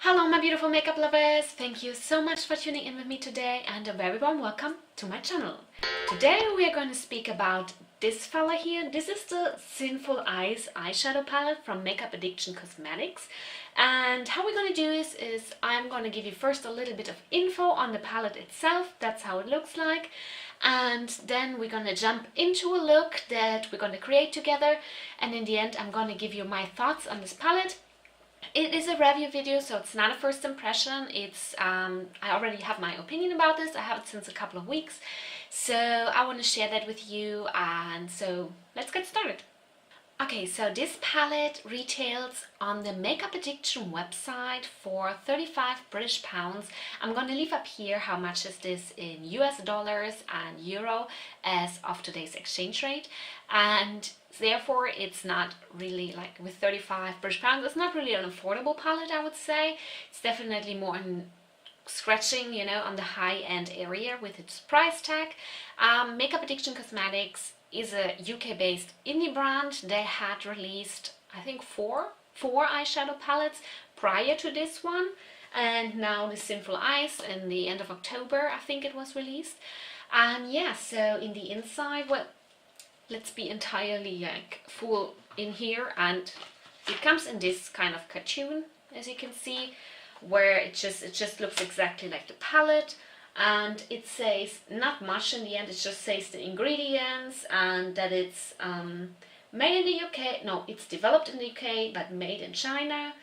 Hello my beautiful makeup lovers, thank you so much for tuning in with me today and a very warm welcome to my channel. Today we are going to speak about this fella here. This is the Sinful Eyes eyeshadow palette from Makeup Addiction Cosmetics, and how we're going to do this is I'm going to give you first a little bit of info on the palette itself. That's how it looks like, and then we're going to jump into a look that we're going to create together, and in the end I'm going to give you my thoughts on this palette. It is a review video, so it's not a first impression. It's I already have my opinion about this. I have it since a couple of weeks, so I want to share that with you, and so let's get started. Okay, so this palette retails on the Makeup Addiction website for 35 British pounds. I'm going to leave up here how much is this in US dollars and euro as of today's exchange rate, and therefore it's not really, like, with 35 British pounds, it's not really an affordable palette, I would say. It's definitely more in scratching, you know, on the high-end area with its price tag. Makeup Addiction Cosmetics is a UK-based indie brand. They had released, I think, four eyeshadow palettes prior to this one, and now the Sinful Eyes in the end of October, I think it was released. And yeah, so in the inside, well, let's be entirely like full in here, and it comes in this kind of cartoon, as you can see, where it just looks exactly like the palette. And it says not much in the end. It just says the ingredients and that it's made in the UK. No, it's developed in the UK but made in China.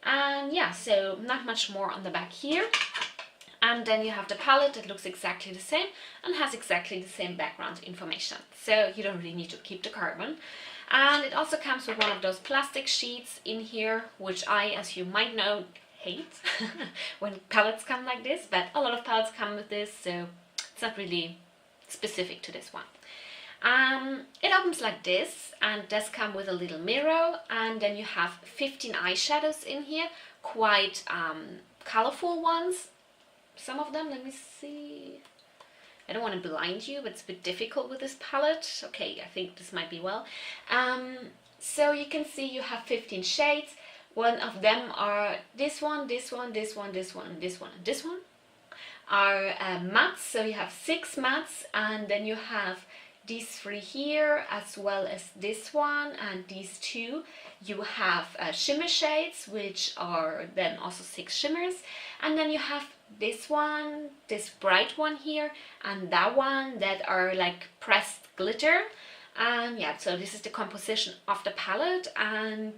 And yeah, so not much more on the back here. And then you have the palette that looks exactly the same and has exactly the same background information, so you don't really need to keep the carbon. And it also comes with one of those plastic sheets in here, which I, as you might know, hate when palettes come like this, but a lot of palettes come with this, so it's not really specific to this one. It opens like this and does come with a little mirror, and then you have 15 eyeshadows in here, quite colorful ones. Some of them, let me see. I don't want to blind you, but it's a bit difficult with this palette. Okay, I think this might be well. So you can see you have 15 shades. One of them are this one, this one, this one, this one, this one, and this one are mattes. So you have 6 mattes, and then you have these 3 here, as well as this one and these 2. You have shimmer shades, which are then also 6 shimmers, and then you have this one, this bright one here, and that one that are like pressed glitter. And yeah, so this is the composition of the palette, and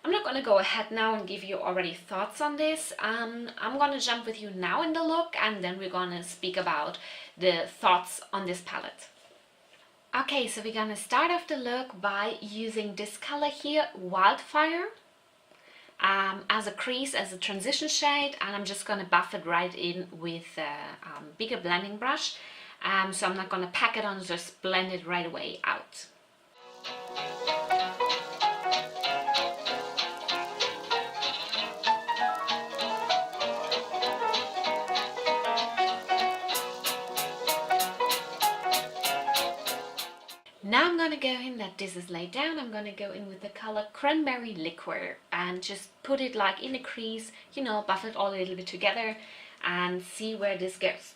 I'm not going to go ahead now and give you already thoughts on this. I'm going to jump with you now in the look, and then we're going to speak about the thoughts on this palette. Okay, so we're going to start off the look by using this color here, Wildfire, as a crease, as a transition shade, and I'm just going to buff it right in with a bigger blending brush. So I'm not going to pack it on, just blend it right away out. Now I'm going to go in, that this is laid down, I'm going to go in with the color Cranberry Liqueur and just put it like in a crease, you know, buff it all a little bit together and see where this goes.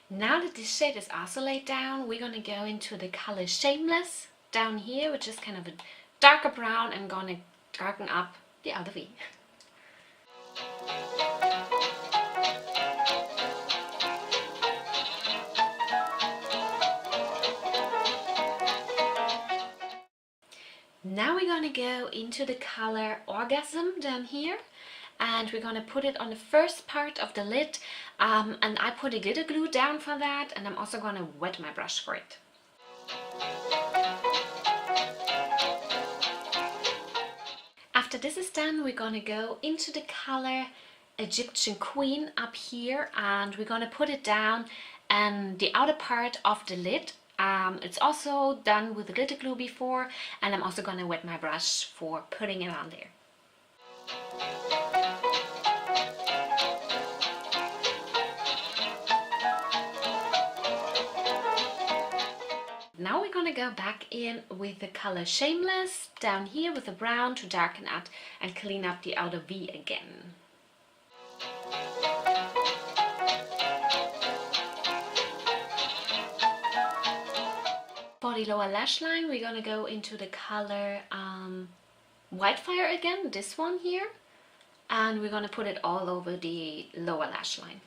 Now that this shade is also laid down, we're going to go into the color Shameless down here, which is kind of a darker brown. I'm going to darken up the other V. Now we're going to go into the color Orgasm down here, and we're going to put it on the first part of the lid, and I put a glitter glue down for that, and I'm also going to wet my brush for it. After this is done, we're going to go into the color Egyptian Queen up here, and we're going to put it down and the outer part of the lid. It's also done with the glitter glue before, and I'm also going to wet my brush for putting it on there. now we're gonna go back in with the color Shameless down here with the brown to darken out and clean up the outer V again. For the lower lash line, we're gonna go into the color Wildfire again, this one here, and we're gonna put it all over the lower lash line.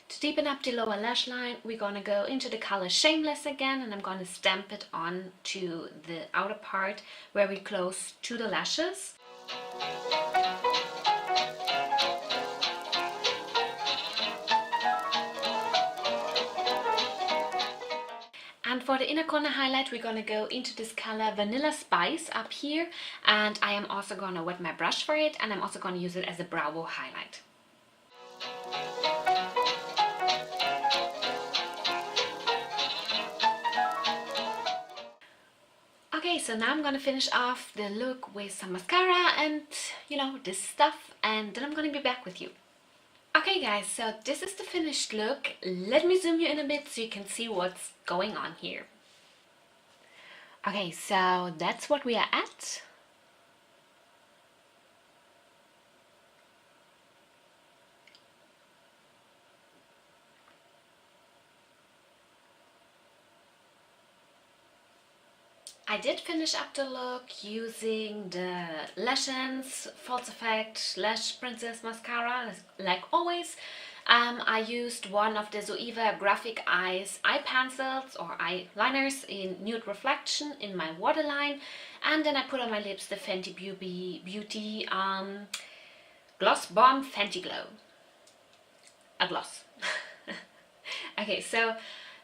To deepen up the lower lash line, we're gonna go into the color Shameless again, and I'm gonna stamp it on to the outer part where we close to the lashes. And for the inner corner highlight, we're gonna go into this color Vanilla Spice up here, and I am also gonna wet my brush for it, and I'm also gonna use it as a brow highlight. Okay, so now I'm gonna finish off the look with some mascara and, you know, this stuff, and then I'm gonna be back with you. Okay guys, so this is the finished look. Let me zoom you in a bit so you can see what's going on here. Okay, so that's what we are at. I did finish up the look using the Lashens False Effect Lash Princess Mascara, like always. I used one of the Zoeva Graphic Eyes eye pencils or eyeliners in Nude Reflection in my waterline, and then I put on my lips the Fenty Beauty Gloss Bomb Fenty Glow. A gloss. Okay, so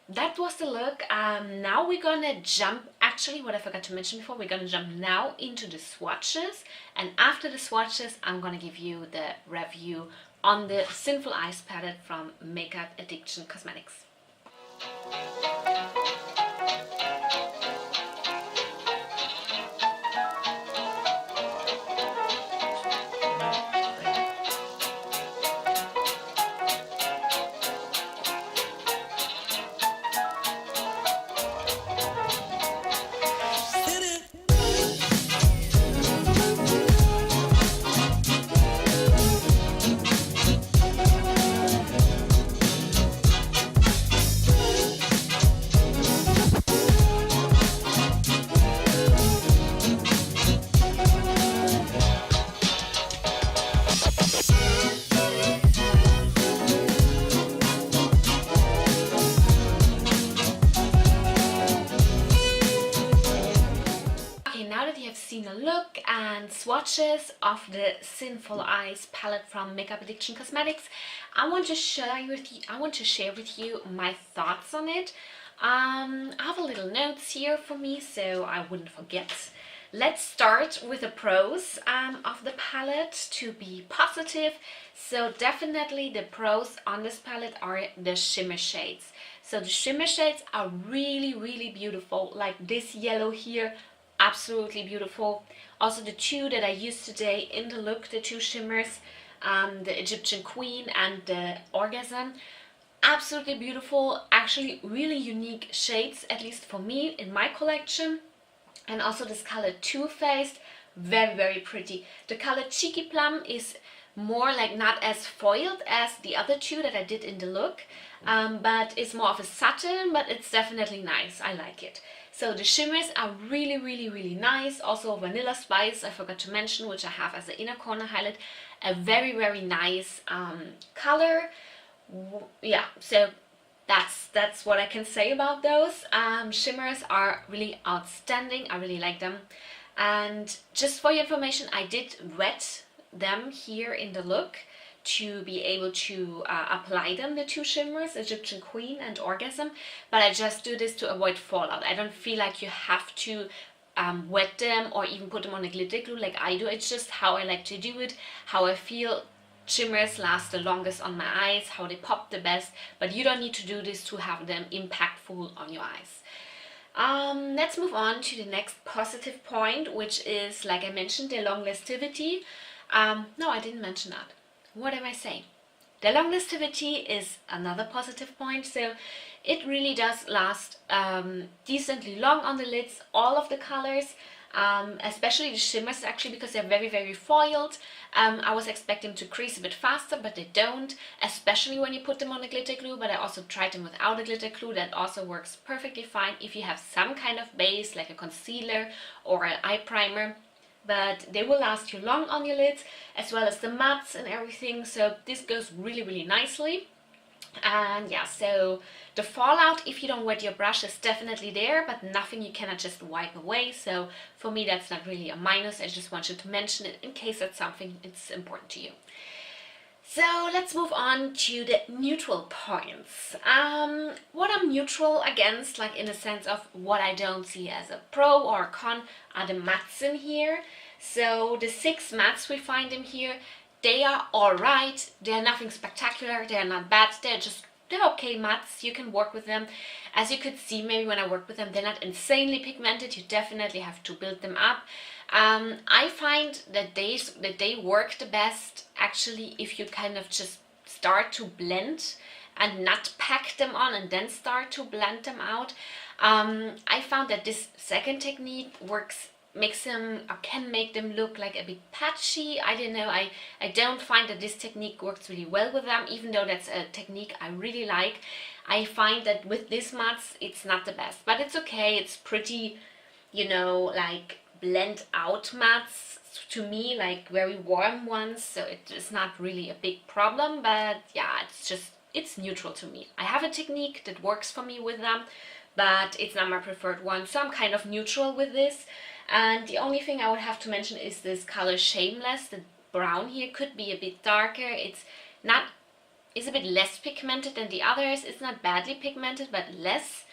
that was the look. Now we're gonna jump, actually what I forgot to mention before, we're gonna jump now into the swatches, and after the swatches I'm gonna give you the review on the Sinful Eyes palette from Makeup Addiction Cosmetics. Seen a look and swatches of the Sinful Eyes palette from Makeup Addiction Cosmetics, I want to share with you my thoughts on it. I have a little notes here for me so I wouldn't forget. Let's start with the pros of the palette to be positive. So definitely the pros on this palette are the shimmer shades. So the shimmer shades are really beautiful, like this yellow here. Absolutely beautiful. Also the two that I used today in the look, the two shimmers, the Egyptian Queen and the Orgasm, absolutely beautiful, actually really unique shades, at least for me in my collection. And also this color Too Faced, very pretty. The color Cheeky Plum is more like not as foiled as the other two that I did in the look, but it's more of a satin, but it's definitely nice. I like it. So the shimmers are really nice. Also Vanilla Spice, I forgot to mention, which I have as an inner corner highlight, a very nice color. Yeah, so that's what I can say about those. Shimmers are really outstanding. I really like them. And just for your information, I did wet them here in the look to be able to apply them, the two shimmers, Egyptian Queen and Orgasm, but I just do this to avoid fallout. I don't feel like you have to wet them or even put them on a glitter glue like I do. It's just how I like to do it, how I feel shimmers last the longest on my eyes, how they pop the best, but you don't need to do this to have them impactful on your eyes. Let's move on to the next positive point, which is, like I mentioned, the long lastivity. No, I didn't mention that. What am I saying? The long lastivity is another positive point, so it really does last decently long on the lids, all of the colors, especially the shimmers actually, because they're very, very foiled. I was expecting to crease a bit faster, but they don't, especially when you put them on a glitter glue, but I also tried them without a glitter glue. That also works perfectly fine if you have some kind of base, like a concealer or an eye primer. But they will last you long on your lids, as well as the mattes and everything, so this goes really, really nicely. And yeah, so the fallout if you don't wet your brush is definitely there, but nothing you cannot just wipe away, so for me that's not really a minus. I just wanted to mention it in case that's something it's important to you. So let's move on to the neutral points. What I'm neutral against, like in the sense of what I don't see as a pro or a con, are the mattes in here. So the 6 mattes we find in here, they are alright. They're nothing spectacular, they're not bad, they're okay mattes, you can work with them. As you could see maybe when I worked with them, they're not insanely pigmented, you definitely have to build them up. I find that they work the best actually if you kind of just start to blend and not pack them on and then start to blend them out. I found that this second technique can make them look like a bit patchy. I don't know, I don't find that this technique works really well with them, even though that's a technique I really like. I find that with these mattes it's not the best, but it's okay, it's pretty, you know, like blend out mattes to me, like very warm ones, so it is not really a big problem. But yeah, it's neutral to me. I have a technique that works for me with them, but it's not my preferred one, so I'm kind of neutral with this. And the only thing I would have to mention is this color Shameless. The brown here could be a bit darker. It's a bit less pigmented than the others. It's not badly pigmented, but less.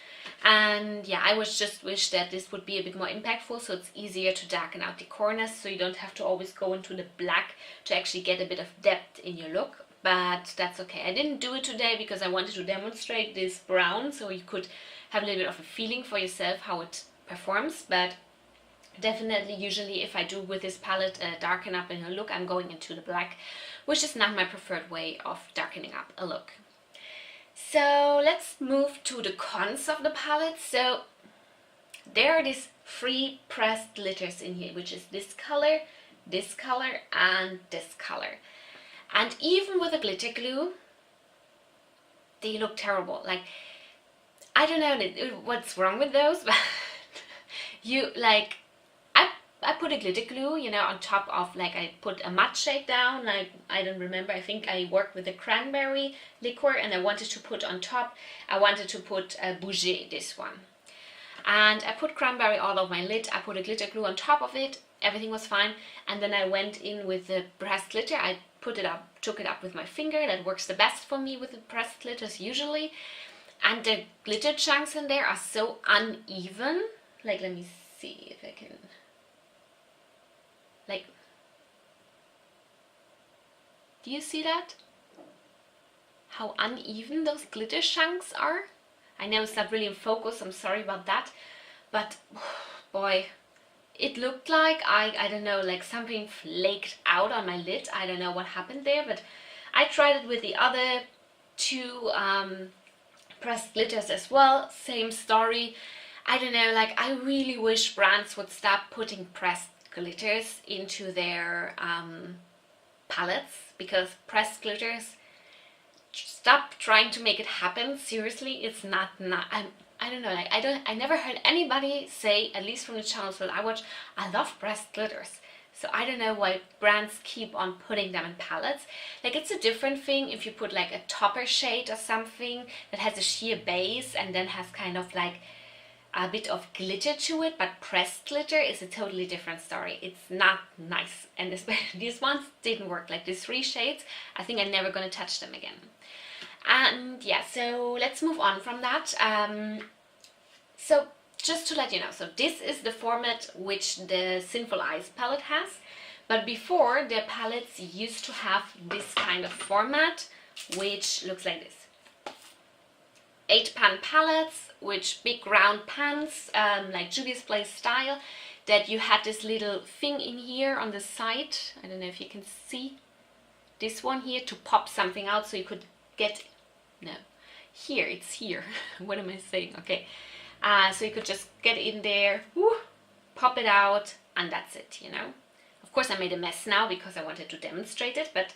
And yeah, I just wish that this would be a bit more impactful, so it's easier to darken out the corners, so you don't have to always go into the black to actually get a bit of depth in your look. But that's okay. I didn't do it today because I wanted to demonstrate this brown, so you could have a little bit of a feeling for yourself how it performs. But definitely, usually if I do with this palette darken up in a look, I'm going into the black, which is not my preferred way of darkening up a look. So let's move to the cons of the palette. So there are these 3 pressed glitters in here, which is this color, and this color. And even with a glitter glue, they look terrible. Like, I don't know what's wrong with those, but I put a glitter glue, you know, on top of, like, I put a matte shade down. I don't remember, I think I worked with a cranberry liqueur, and I wanted to put on top, I wanted to put a Bouger, this one. And I put cranberry all over my lid, I put a glitter glue on top of it, everything was fine. And then I went in with the pressed glitter, I took it up with my finger. That works the best for me with the pressed glitters usually. And the glitter chunks in there are so uneven. Like, let me see if I can... Like, do you see that? How uneven those glitter chunks are? I know it's not really in focus, I'm sorry about that, but boy, it looked like, I don't know, like something flaked out on my lid. I don't know what happened there, but I tried it with the other 2 pressed glitters as well, same story. I don't know, like, I really wish brands would stop putting pressed glitters into their palettes, because pressed glitters, stop trying to make it happen. Seriously, it's not I don't know, like, I never heard anybody say, at least from the channels that I watch, I love pressed glitters. So I don't know why brands keep on putting them in palettes. Like, it's a different thing if you put like a topper shade or something that has a sheer base and then has kind of like a bit of glitter to it, but pressed glitter is a totally different story. It's not nice, and these ones didn't work. Like, these 3 shades, I think I'm never gonna touch them again. And yeah, so let's move on from that. So just to let you know, so this is the format which the Sinful Eyes palette has, but before, their palettes used to have this kind of format, which looks like this. 8-pan palettes, which big round pans, like Juvia's Place style. that you had this little thing in here on the side. I don't know if you can see this one here, to pop something out so you could get, no, here, it's here. What am I saying? Okay, so you could just get in there, whoo, pop it out, and that's it, you know. Of course I made a mess now because I wanted to demonstrate it, but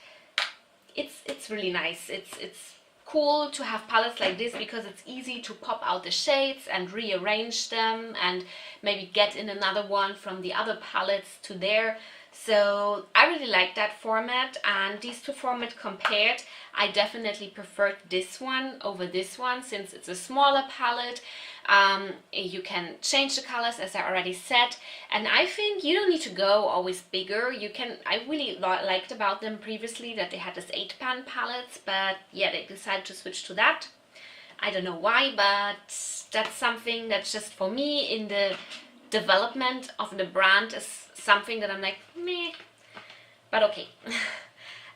it's really nice. It's cool to have palettes like this because it's easy to pop out the shades and rearrange them and maybe get in another one from the other palettes to there. So I really like that format, and these two formats compared, I definitely preferred this one over this one since it's a smaller palette. You can change the colors, as I already said, and I think you don't need to go always bigger. You can, I really liked about them previously that they had this 8-pan palettes, but yeah, they decided to switch to that. I don't know why, but that's something that's just for me in the development of the brand is something that I'm like, meh, but okay.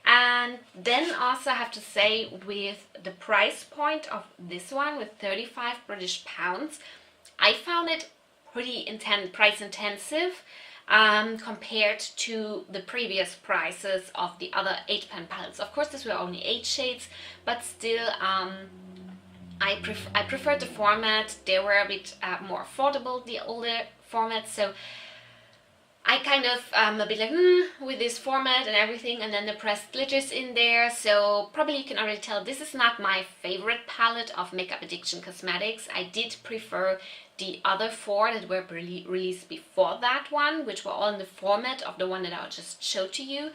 And then also I have to say, with the price point of this one with 35 British pounds, I found it pretty price intensive compared to the previous prices of the other 8-pan palettes. Of course, these were only 8 shades, but still I preferred the format. They were a bit more affordable, the older formats, so I kind of a bit like with this format and everything, and then the pressed glitters in there. So probably you can already tell this is not my favorite palette of Makeup Addiction Cosmetics. I did prefer the other 4 that were released before that one, which were all in the format of the one that I just showed to you.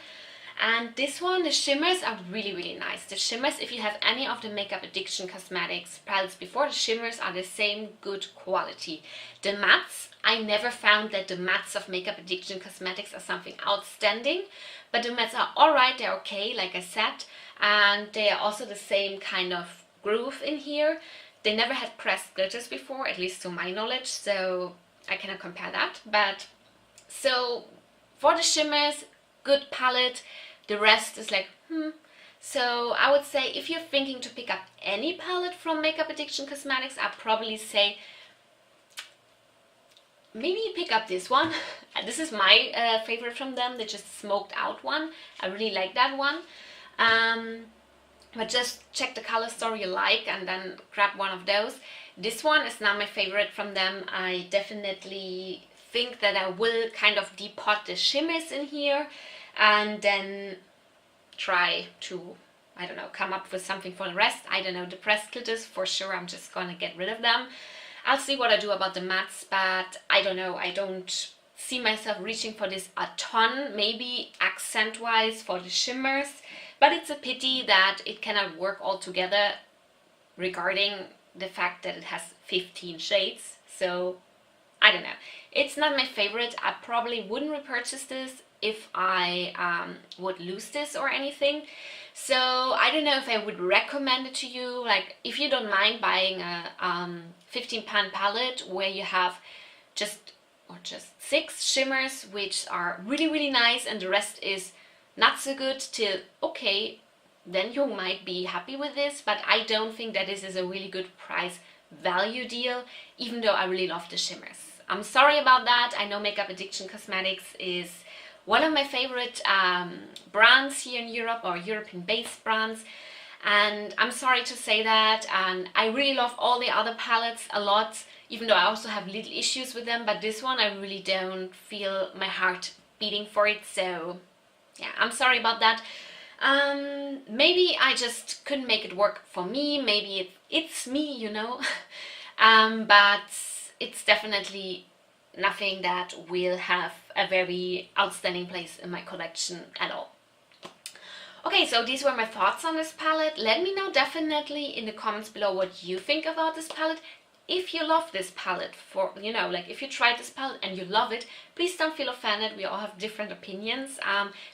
And this one, the shimmers are really nice. The shimmers, if you have any of the Makeup Addiction Cosmetics palettes before, the shimmers are the same good quality. The mattes, I never found that the mattes of Makeup Addiction Cosmetics are something outstanding, but the mattes are alright, they're okay, like I said, and they are also the same kind of groove in here. They never had pressed glitters before, at least to my knowledge, so I cannot compare that. But so for the shimmers, good palette. The rest is like So I would say if you're thinking to pick up any palette from Makeup Addiction Cosmetics, I'd probably say maybe pick up this one. This is my favorite from them, the just smoked out one. I really like that one. But just check the color story you like and then grab one of those. This one is not my favorite from them. I definitely think that I will kind of depot the shimmers in here and then try to, I don't know, come up with something for the rest. I don't know, the pressed glitters, for sure I'm just gonna get rid of them. I'll see what I do about the mattes, but I don't know, I don't see myself reaching for this a ton, maybe accent-wise for the shimmers, but it's a pity that it cannot work all together regarding the fact that it has 15 shades, so I don't know. It's not my favorite. I probably wouldn't repurchase this if I would lose this or anything. So I don't know if I would recommend it to you. Like, if you don't mind buying a 15-pan palette where you have just 6 shimmers, which are really nice, and the rest is not so good till okay, then you might be happy with this. But I don't think that this is a really good price value deal, even though I really love the shimmers. I'm sorry about that. I know Makeup Addiction Cosmetics is one of my favorite brands here in Europe, or European-based brands, and I'm sorry to say that. And I really love all the other palettes a lot, even though I also have little issues with them, but this one I really don't feel my heart beating for it, so yeah, I'm sorry about that. Maybe I just couldn't make it work for me, maybe it's me, you know. But it's definitely nothing that will have a very outstanding place in my collection at all. Okay, so these were my thoughts on this palette. Let me know definitely in the comments below what you think about this palette. If you love this palette, for, you know, like if you tried this palette and you love it, please don't feel offended. We all have different opinions.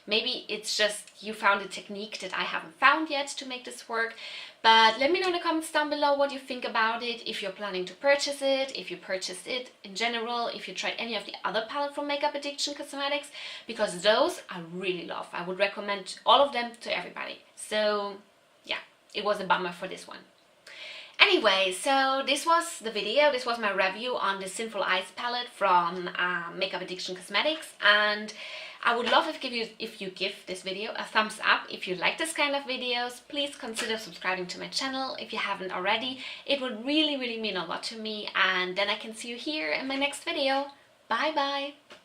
Maybe it's just you found a technique that I haven't found yet to make this work. But let me know in the comments down below what you think about it, if you're planning to purchase it, if you purchased it in general, if you tried any of the other palettes from Makeup Addiction Cosmetics, because those I really love. I would recommend all of them to everybody. So yeah, it was a bummer for this one. Anyway, so this was the video. This was my review on the Sinful Eyes palette from Makeup Addiction Cosmetics, and I would love if you give this video a thumbs up. If you like this kind of videos, please consider subscribing to my channel if you haven't already. It would really, really mean a lot to me, and then I can see you here in my next video. Bye bye!